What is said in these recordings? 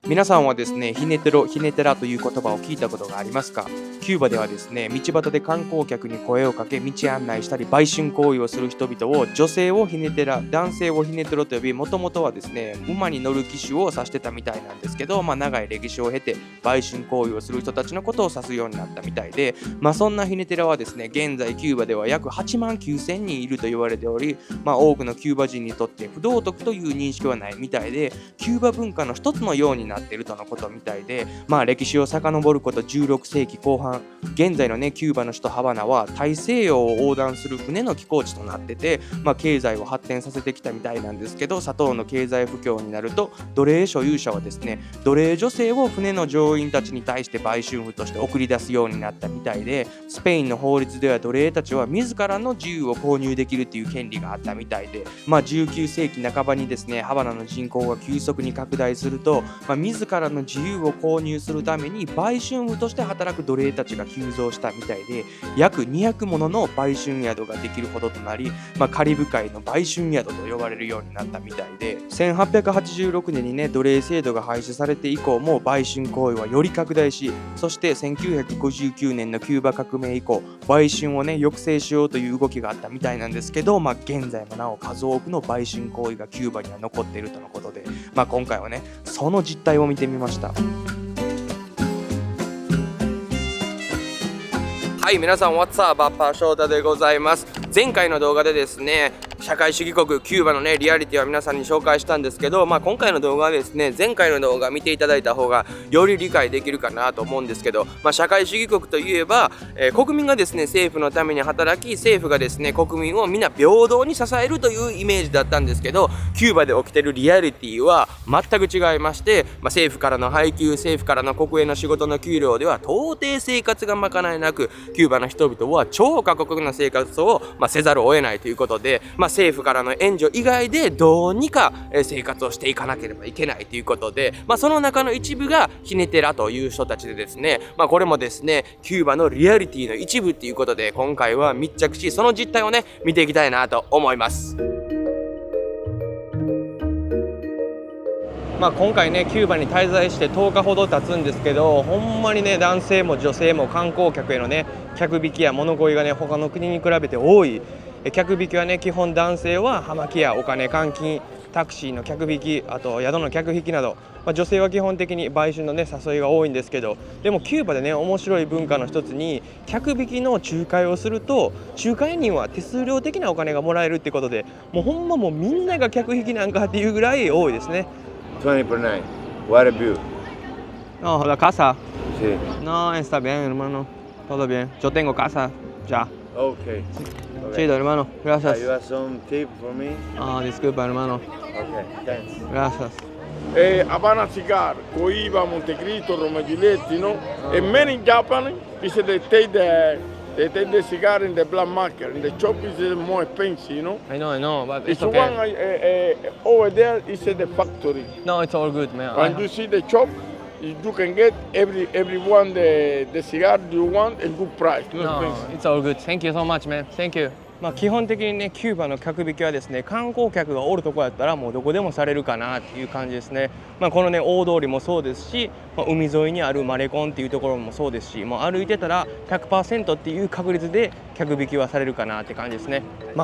皆さんはですね、ヒネテロ、ヒネテラという言葉を聞いたことがありますか？キューバではですね、道端で観光客に声をかけ、道案内したり、売春行為をする人々を、女性をヒネテラ、男性をヒネテロと呼び、もともとはですね、馬に乗る騎手を指してたみたいなんですけど、長い歴史を経て、売春行為をする人たちのことを指すようになったみたいで、そんなヒネテラはですね、現在キューバでは約8万9千人いると言われており、多くのキューバ人にとって不道徳という認識はないみたいで、キューバ文化の一つのようになっているとのことみたいで、歴史を遡ること16世紀後半、現在のねキューバの首都ハバナは大西洋を横断する船の寄港地となってて、経済を発展させてきたみたいなんですけど、砂糖の経済不況になると奴隷所有者はですね、奴隷女性を船の乗員たちに対して売春婦として送り出すようになったみたいで、スペインの法律では奴隷たちは自らの自由を購入できるっていう権利があったみたいで、19世紀半ばにですね、ハバナの人口が急速に拡大すると、自らの自由を購入するために売春婦として働く奴隷たちが急増したみたいで、約200ものの売春宿ができるほどとなり、カリブ海の売春宿と呼ばれるようになったみたいで、1886年にね奴隷制度が廃止されて以降も売春行為はより拡大し、そして1959年のキューバ革命以降、売春をね抑制しようという動きがあったみたいなんですけど、現在もなお数多くの売春行為がキューバには残っているとのことで、今回はねその実態を見てみました。はい、皆さん What's up? バッパー翔太でございます。前回の動画でですね、社会主義国キューバのねリアリティは皆さんに紹介したんですけど、今回の動画はですね、前回の動画見ていただいた方がより理解できるかなと思うんですけど、社会主義国といえば、国民がですね政府のために働き、政府がですね国民を皆平等に支えるというイメージだったんですけど、キューバで起きてるリアリティは全く違いまして、政府からの配給、政府からの国営の仕事の給料では到底生活が賄えなく、キューバの人々は超過酷な生活を、せざるを得ないということで、政府からの援助以外でどうにか生活をしていかなければいけないということで、その中の一部がヒネテラという人たちでですね、これもですねキューバのリアリティの一部ということで、今回は密着しその実態をね見ていきたいなと思います。今回ねキューバに滞在して10日ほど経つんですけど、ほんまにね男性も女性も観光客へのね客引きや物乞いがね他の国に比べて多い。客引きはね基本男性は葉巻やお金換金、タクシーの客引き、あと宿の客引きなど、女性は基本的に売春のね誘いが多いんですけど、でもキューバでね面白い文化の一つに、客引きの仲介をすると仲介人は手数料的なお金がもらえるってことで、もうみんなが客引きなんかっていうぐらい多いですね。20 per night. What a view. No, la casa. Sí. No, está bien, hermano. Todo bien. Yo tengo casa ya. Okay. Chido, hermano. Gracias. You have some tip for me? Disculpa, hermano. Okay, thanks. Gracias. Havana Cigar, Coiba, Montecristo, Roma Giletti, no? And many Japanese, because they take the cigar in the black market. In the shop is more expensive, you know? I know, but it's It's okay. one over there is the factory. No, it's all good, man. When you see the shop, you can get everyone the cigar you want at good price. No No, expensive. it's all good. Thank you so much, man. Thank you. 基本的にねキューバの客引きはですね、観光客がおるとこやったらもうどこでもされるかなっていう感じですね。このね大通りもそうですし、海沿いにあるマレコンっていうところもそうですし、歩いてたら 100% っていう確率で客引きはされるかなって感じですね。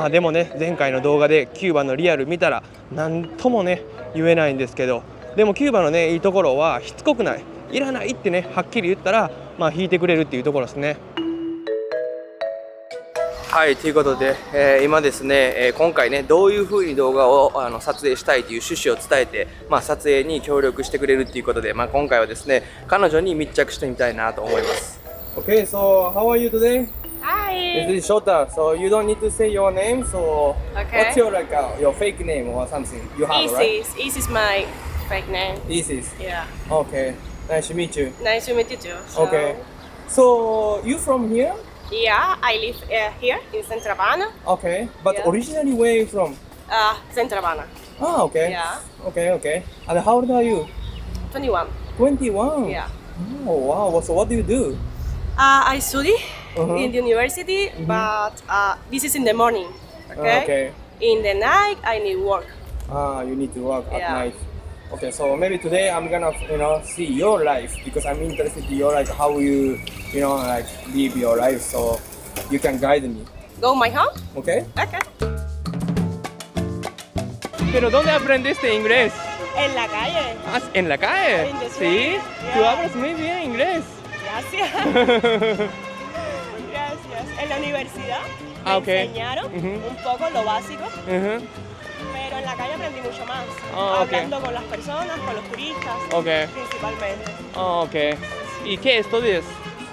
でもね前回の動画でキューバのリアル見たら何ともね言えないんですけど、でもキューバのねいいところはしつこくない、いらないってねはっきり言ったら引いてくれるっていうところですね。はい、ということで、今ですね、今回ねどういう風に動画を撮影したいという趣旨を伝えて、撮影に協力してくれるということで、今回はですね彼女に密着してみたいなと思います。Okay, so how are you today? Hi. This is Shota. So you don't need to say your name. So Okay. what's your your fake name or something you have, right? Isis. Isis is my fake name. Isis. Yeah. Okay. Nice to meet you. Nice to meet you too. So, Okay. So you from here? Yeah, I live here in Central Havana. Okay. But Yeah. originally where are you from? Central Havana. Ah, okay. Yeah. Okay. And how old are you? 21. 21. Yeah. Oh wow. So what do you do? I study Uh-huh. in the university, but this is in the morning. Okay. Okay. In the night, I need work. You need to work at Yeah. night. Okay, so maybe today I'm gonna, see your life because I'm interested in your life, how you, like live your life. So you can guide me. Go my home? Okay? Okay. Pero ¿dónde aprendiste inglés? En la calle. Ah, ¿en la calle? In the Sí. street, Tú yeah. hablas muy bien inglés. Gracias. Gracias. En la universidad me Ah, ok. enseñaron Ujú. un poco lo básico, Ujú. pero en la calle aprendí mucho más. Ah, ok. Hablando con las personas, con los turistas, Ok. principalmente. Oh, okay. ¿Y qué estudias?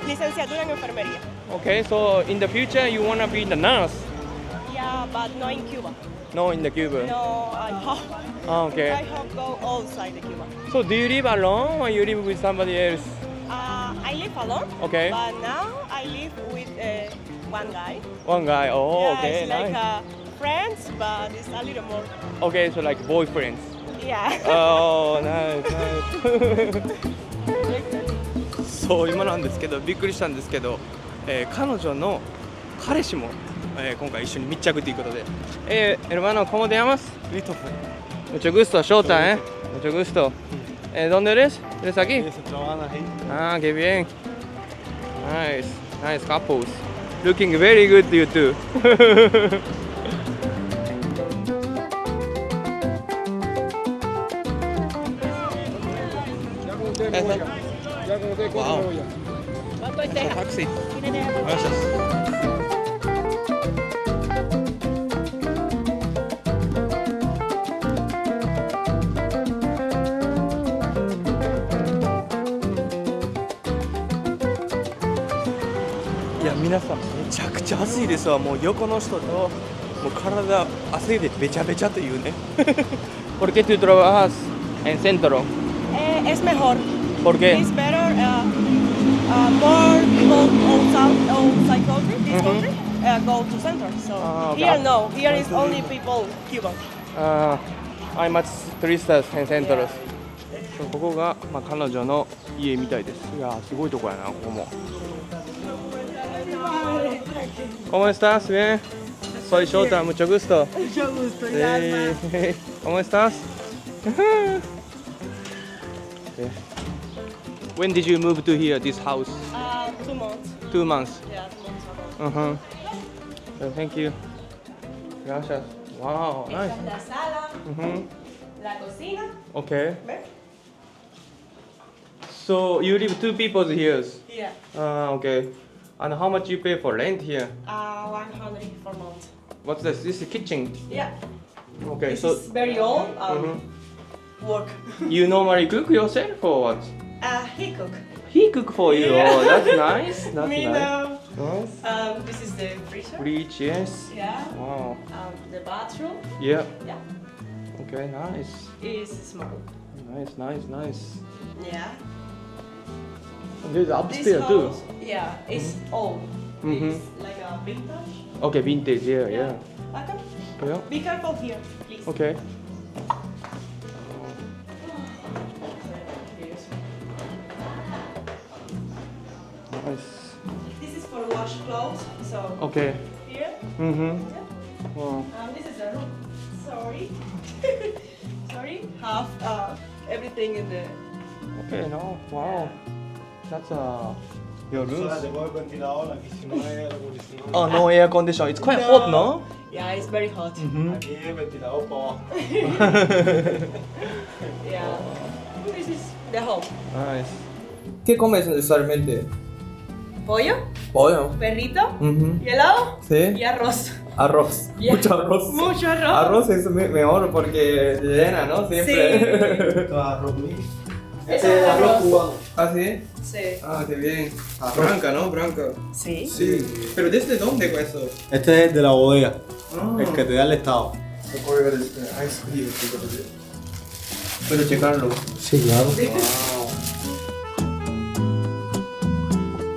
Licenciatura en enfermería. Okay, so in the future you wanna be the nurse? Yeah, but not in Cuba. No, in the Cuba. No, I hope. Oh, okay. I hope go outside the Cuba. So do you live alone or you live with somebody else? I live alone. Okay. But now I live with one guy. One guy. Oh, Yeah, okay, it's like nice. friends, but it's a little more. Okay, so like boyfriends. Yeah. Oh, nice, nice. そう今なんですけどびっくりしたんですけど、彼女の彼氏も、今回一緒に密着ということで、hermano, ¿cómo te llamas? Christopher. Mucho gusto, Shota, Mucho gusto. ¿Dónde eres? ¿Eres aquí? Y se trabajan ahí. Ah, qué bien. Nice, nice couples. Looking very good, you two. Wow. Taxi. Gracias.いや皆さんめちゃくちゃ暑いですわ。もう横の人ともう体汗でべちゃべちゃというね。¿Por qué tú trabajas en centro? Es mejor. ¿Por qué? It's better. More people outside country, this country, go to center. So Ah, okay. here no. Here is only people Cuban. Hay más turistas en centros. そうここが、彼女の家みたいです。いやーすごいとこやなここも。¿Cómo estás? Bien. Soy Shota, mucho gusto. Mucho gusto. ¿Cómo estás? When did you move to here, this house? 2 months. 2 months. Yeah, 2 months ago. So thank you. Gracias. Wow, nice. Esta es la sala, la cocina. Okay. ¿Ves? So you live 2 people here. Yeah. Okay. And how much you pay for rent here? 100 per month. What's this? This is kitchen. Yeah. Okay, This so is very old. Work. you normally cook yourself or what? He cook. He cook for you. Yeah. Oh, that's nice. That's Me nice. now. Nice. This is the freezer. Rich, yes. Yeah. Wow. The bathroom. Yeah. Yeah. Okay, nice. Is small. Nice, nice, nice. Yeah. And there's This upstairs too. house, yeah, it's old. Mhm. It's like a vintage. Okay, vintage. Yeah, yeah. Okay. Yeah. Be careful here, please. Okay. Nice. This is for wash clothes. So Okay. here. Mhm. Yeah. Wow. This is a room. Sorry. Sorry. Have everything in the. Okay, no. Wow. That's your room. Solo tengo el ventilador, aquí si no hay aire acondicionado. Oh, no air condition. It's quite hot, no? Yeah, it's very hot. Aquí el ventilador para abajo. Yeah. This is the home. Nice. ¿Qué comes usualmente? Pollo, Pollo. perrito, Mhm. y helado Sí. y arroz. Arroz. Yeah. Mucho arroz. Mucho arroz. Arroz es mejor porque llena, ¿no? Siempre. Esto es arroz mío. Ese Este es es arroz arroz. cubano. ¿Ah, sí? Sí. Ah, qué bien. Blanca, ¿no? Blanca. Sí. Sí. ¿Pero desde dónde fue eso? Este es el de la bodega, Ah. el que te da el estado. ¿Puedo checarlo? Sí, claro. Wow.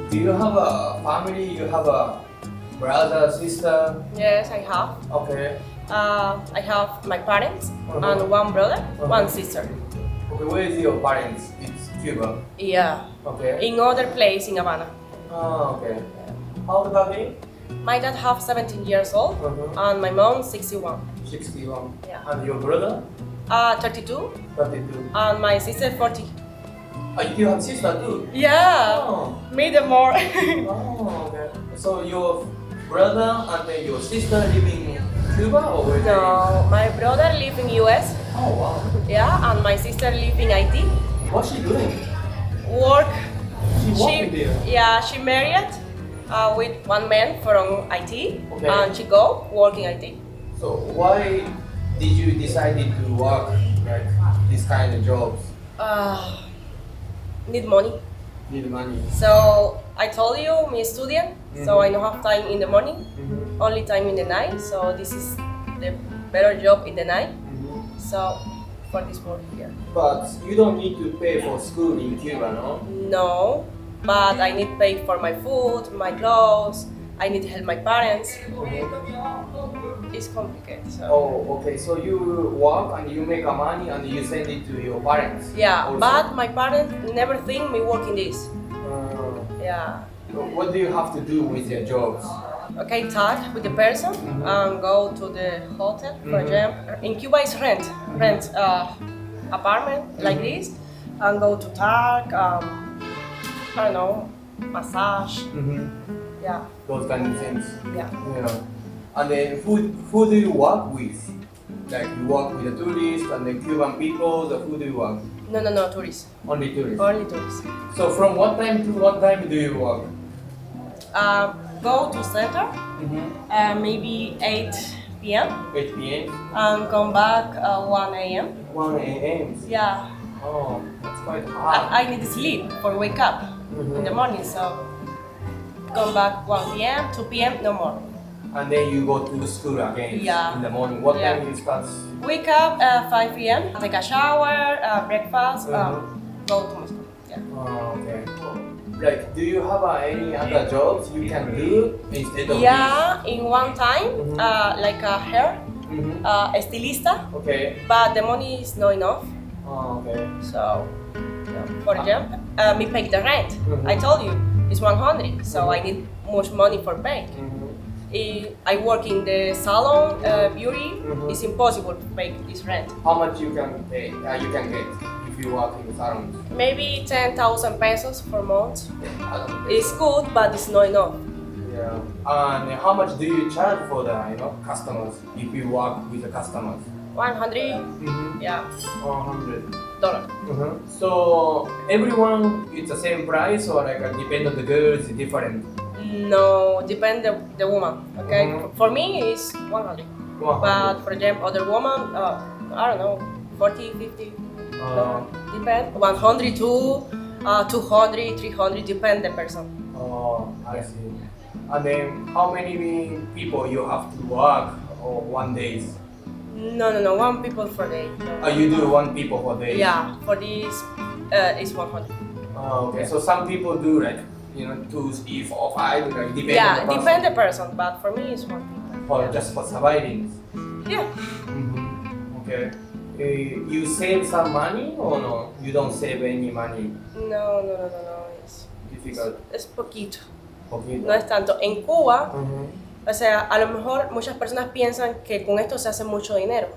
Do you have a family? You have a brother, sister? Yes, I have. Okay. I have my parents Uh-huh. and one brother, Uh-huh. one sister. Okay, where is your parents? It's Cuba. Yeah. Okay. In other place in Havana. Ah, okay. How old are they? My dad have 17 years old Uh-huh. and my mom 61. 61. Yeah. And your brother? 32, 32. and my sister 40. You have sister too? Yeah, Oh. me the more. Oh, okay. So your brother and then your sister live in Cuba or where? No, my brother live in US. Oh wow. Yeah, and my sister live in IT. What's she doing? Work. She working there. Yeah, she married with one man from IT, Okay. and she go work in IT. So why did you decide to work like this kind of jobs? Need money. Need money. So I told you, I'm a student, so I don't have time in the morning, only time in the night. So this is the better job in the night. So for this work here. But you don't need to pay for school in Cuba, no? No, but I need pay for my food, my clothes. I need to help my parents. It's complicated. So. Oh, okay. So you work and you make a money and you send it to your parents. Yeah, also. but my parents never think me working this. Yeah. What do you have to do with your jobs? Okay, talk with the person and go to the hotel. For example, in Cuba it's rent apartment like this, and go to talk. I don't know, massage. Yeah, Those kind of things. yeah. Yeah. And then who do you work with? Like you work with the tourists and the Cuban people, or who do you work? No, tourists. Only tourists. Only tourists. So from what time to what time do you work? Go to center, maybe 8 p.m. 8 p.m. and come back 1 a.m. 1 a.m. Yeah, Oh, that's quite hard. I need to sleep for wake up in the morning, so come back 1 p.m., 2 p.m., no more. And then you go to school again Yeah. in the morning. What Yeah. time you start? Wake up 5 p.m., take a shower, breakfast, go to my school. Yeah. Oh, okay. Like, do you have any other jobs you can do instead of Yeah, in one time, like a hair, this? Mm-hmm. estilista, Okay. but the money is not enough. Oh, okay. So, for example, me pay the rent. I told you it's 100, so I need much money for pay. I work in the salon beauty. It's impossible to pay this rent. How much you can pay? You can get if you work in the salon? Maybe 10,000 pesos per month. I don't know. It's good, but it's not enough. Yeah. And how much do you charge for the customers if you work with the customers? 100, yeah, 100. dollar. So everyone it's the same price or like depend on the girl is different? No, depend the woman. Okay, for me it's 100. 100. But for example, other woman, I don't know, 40, 50. Depend. 100 to 200, 300, depend the person. Oh, I see. And then how many people you have to work or one day? No, one people per day. No. You do one people per day? Yeah, for this it's 100. Oh, okay. So some people do like 2, 3, 4, 5, like depend on Yeah, the person. depend the person, but for me it's 1 people. Or just for surviving. Yeah. Okay. You save some money or no? You don't save any money? No. It's Difficult. es poquito. Poquito. No es tanto. En Cuba, o sea, a lo mejor muchas personas piensan que con esto se hace mucho dinero,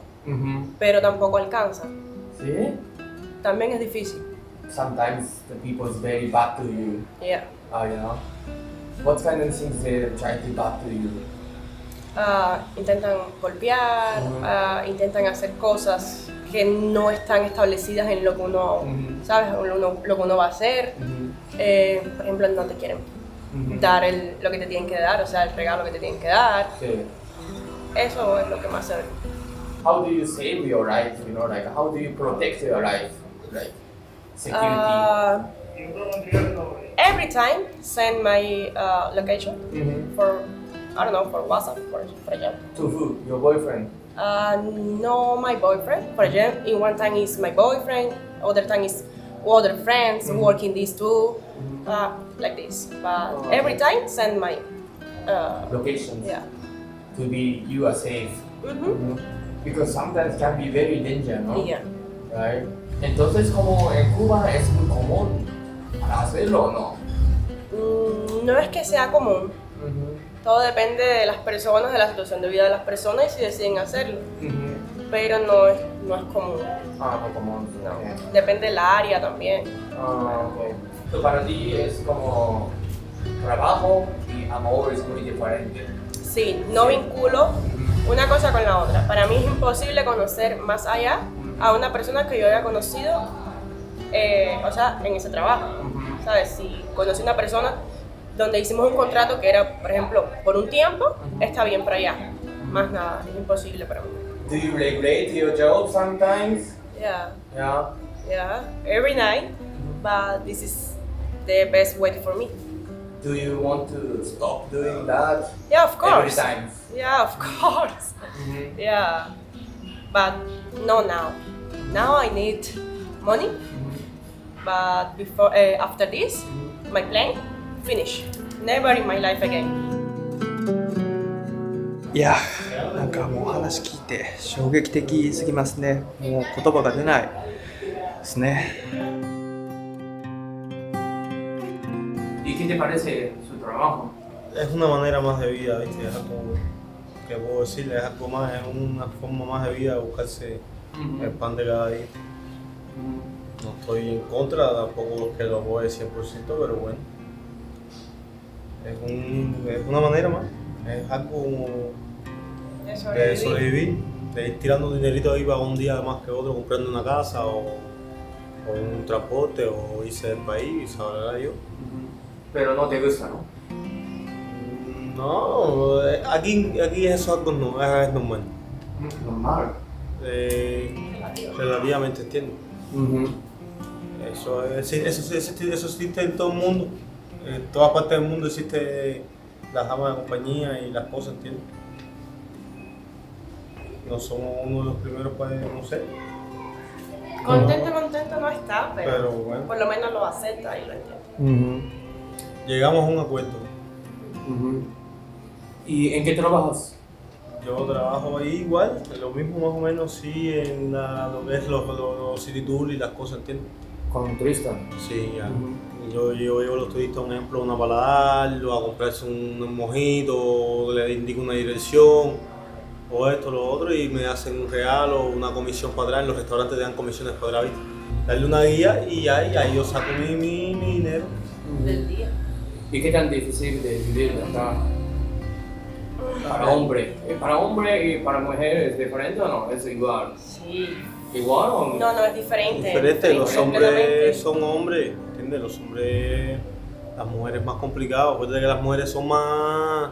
pero tampoco alcanza. ¿Sí? También es difícil. Sometimes the people is very bad to you. Yeah. Oh yeah. What kind of things they try to bad to you? Intentan golpear, intentan hacer cosas que no están establecidas en lo que uno, ¿sabes? Lo que uno va a hacer. Por ejemplo, no te quieren dar lo que te tienen que dar, o sea, el regalo que te tienen que dar. Sí. Eso es lo que más se ve. How do you save your life? Like how do you protect your life? Like security. Every time send my location for, I don't know, for WhatsApp, for example. To who? Your boyfriend? No, my boyfriend. For example, in one time is my boyfriend, other time is other friends working these two, like this. But every time send my Locations. yeah. To be you are safe. Because sometimes can be very dangerous, ¿no? Yeah. Right? Entonces, como en Cuba es muy común para hacerlo o no? No es que sea común. Todo depende de las personas, de la situación de vida de las personas y si deciden hacerlo. pero no es común. Ah, no como No. Depende del área también. Ah, ok. So, para ti es como trabajo y amor es muy diferente. Sí, no vinculo una cosa con la otra. Para mí es imposible conocer más allá a una persona que yo haya conocido, o sea, en ese trabajo. ¿Sabes? Si conocí una persona donde hicimos un contrato que era, por ejemplo, por un tiempo, está bien para allá. Más nada, es imposible para mí. Do you regret your job sometimes? Yeah, Yeah. yeah, every night, but this is the best way for me. Do you want to stop doing that Yeah, of every course. time? Yeah, of course. Yeah, but no now. Now I need money. But before, after this, my plan, finish. Never in my life again. いや、なんかもう話聞いて衝撃的すぎますね。もう言葉が出ないですね。¿Y qué te parece su trabajo? Es una manera más de vida, ¿viste? Es algo que puedo decirle, es algo más, es una forma más de vida de buscarse el pan de cada día. No estoy en contra, tampoco es que lo apoye 100%, pero bueno. Es una manera más, es algo de sobrevivir, de ir tirando dinerito ahí para un día más que otro, comprando una casa o un transporte o irse del país, sabrá yo. Pero no te gusta, ¿no? No, aquí eso algo no, es normal. Normal. Relativamente entiendo. Eso existe en todo el mundo. En todas partes del mundo existe las damas de compañía y las cosas, ¿entiendes? No somos uno de los primeros países, no sé. Contento no está, Pero bueno. por lo menos lo acepta y lo entiende. Llegamos a un acuerdo. ¿Y en qué trabajas? Yo trabajo ahí igual, lo mismo más o menos, sí, en lo que es los city tours y las cosas, ¿entiendes? Con turista. Sí, ya. Yo llevo a los turistas, un ejemplo, a una paladar, a comprarse un mojito, le indico una dirección, o esto, lo otro, y me hacen un regalo, una comisión para atrás. En los restaurantes te dan comisiones para atrás, ¿viste? Darle una guía y ya, y ahí yo saco mi dinero. Del día. ¿Y qué tan difícil de vivir acá? Para hombre. ¿Para hombre y para mujer es diferente o no? ¿Es igual? Sí. ¿Igual o no? No, es diferente. Diferente, los completamente. hombres son hombres, ¿entiendes? Los hombres, las mujeres más complicadas, acuérdate que las mujeres son más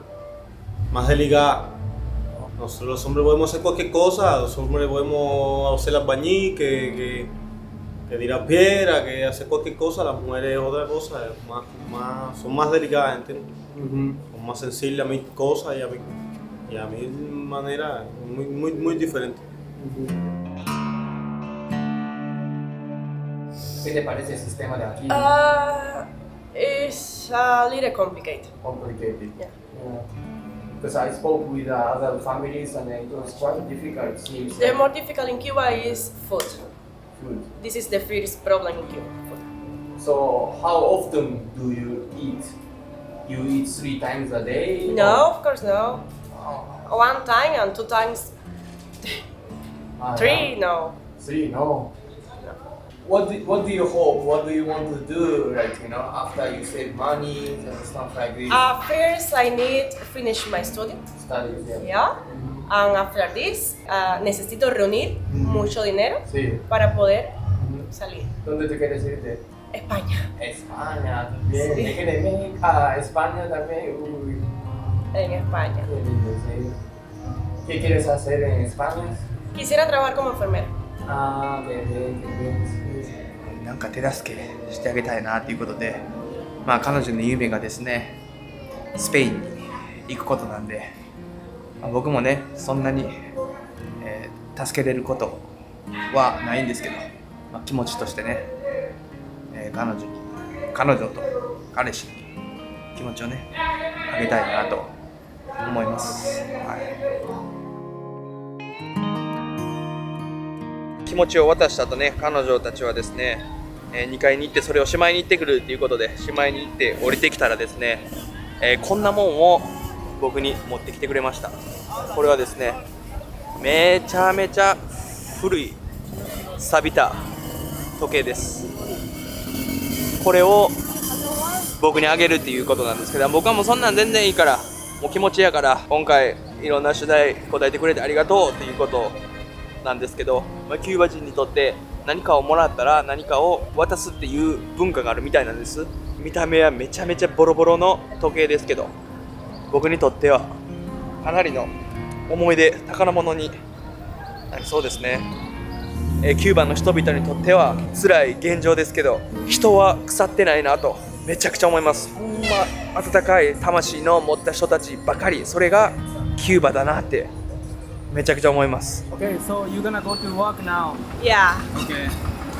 delicadas. Nosotros los hombres podemos hacer cualquier cosa, los hombres podemos hacer albañil, que tirar piedra, que hacer cualquier cosa, las mujeres es otra cosa, son más delicadas, ¿entiendes? Son más sensibles a mis cosas y a mi manera, muy diferente. ¿Qué te parece el sistema de aquí? It's a little complicated. Complicated. Yeah. Because I spoke with other families and it was quite difficult. Seems The more difficult in Cuba is food. food. This is the first problem in Cuba. Food. So how often do you eat? You eat 3 times a day? No, of course no. Oh. 1 time and 2 times, 3 no. 3, no. What do you hope? What do you want to do? Like, you know, after you save money and stuff like this. First I need to finish my study. Studies, yeah. Yeah. And after this, necesito reunir mucho dinero Sí. para poder salir. ¿Dónde te quieres irte? España. España también. Sí. Es que de México, España también. Uy, En España. qué lindo, sí. ¿Qué quieres hacer en España? Quisiera trabajar como enfermera. Ah, qué bien, qué bien. Sí. なんか手助けしてあげたいなということで、まあ彼女の夢がですね、スペインに行くことなんで、まあ僕もね、そんなに、助けれることはないんですけど、まあ、気持ちとしてね、彼女と彼氏に気持ちをね、あげたいなと思います。はい。気持ちを渡した後ね、彼女たちはですね、2階に行ってそれをしまいに行ってくるということで、しまいに行って降りてきたらですね、こんなもんを僕に持ってきてくれました。これはですね、めちゃめちゃ古い錆びた時計です。これを僕にあげるっていうことなんですけど、僕はもうそんなん全然いいから、もう気持ちやから、今回いろんな取材答えてくれてありがとうっていうことなんですけど、キューバ人にとって何かをもらったら何かを渡すっていう文化があるみたいなんです。見た目はめちゃめちゃボロボロの時計ですけど、僕にとってはかなりの思い出、宝物になりそうですね。キューバの人々にとっては辛い現状ですけど、人は腐ってないなとめちゃくちゃ思います。ほんま温かい魂の持った人たちばかり、それがキューバだなってめちゃくちゃ思います。 Okay, so you're gonna go to work now. Yeah, Okay.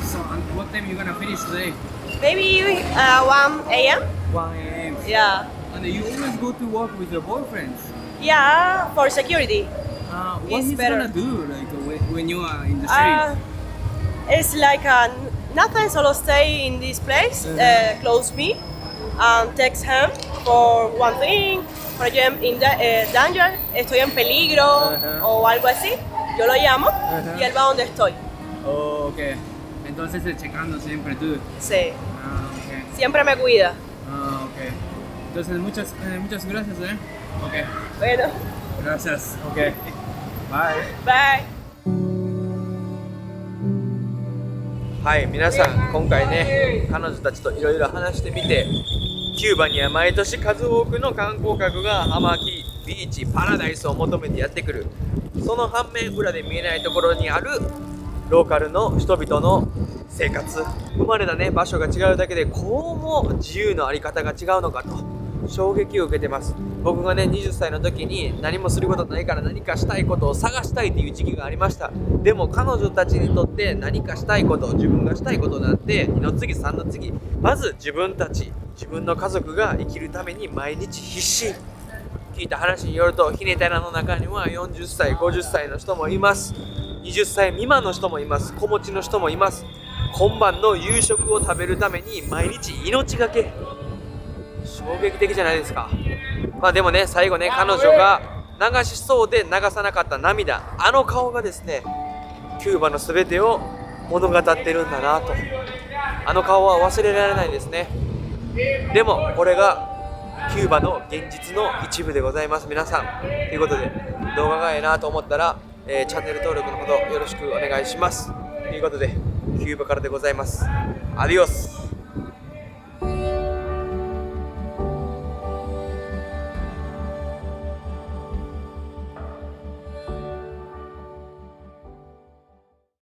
So what time you gonna finish today? maybe 1 a.m. 1 a.m. Yeah, And you always go to work with your boyfriends. yeah, for security. What It's he's better. gonna do like when you are in the street? It's like nothing, solo stay in this place, close me, and text him for one thing. For example, in danger, estoy en peligro o algo así. Yo lo llamo y él va donde estoy. Oh, okay. Entonces checando siempre tú. Sí, Okay. siempre me cuida. Okay. Entonces muchas gracias, Okay. Bueno, Gracias. Okay. Bye. bye. はい、皆さん今回ね、彼女たちといろいろ話してみて、キューバには毎年数多くの観光客がアマキビーチパラダイスを求めてやってくる。その反面、裏で見えないところにあるローカルの人々の生活、生まれたね場所が違うだけでこうも自由のあり方が違うのかと衝撃を受けてます。僕がね20歳の時に何もすることないから何かしたいことを探したいという時期がありました。でも彼女たちにとって何かしたいこと、自分がしたいことなんて2の次3の次、まず自分たち、自分の家族が生きるために毎日必死。聞いた話によると、ヒネタラの中には40歳50歳の人もいます。20歳未満の人もいます。子持ちの人もいます。今晩の夕食を食べるために毎日命がけ。衝撃的じゃないですか。まあでもね、最後ね、彼女が流しそうで流さなかった涙、あの顔がですね、キューバの全てを物語ってるんだなと。あの顔は忘れられないですね。でもこれがキューバの現実の一部でございます。皆さんということで、動画がええなと思ったら、チャンネル登録のほどよろしくお願いします。ということで、キューバからでございます。アディオス。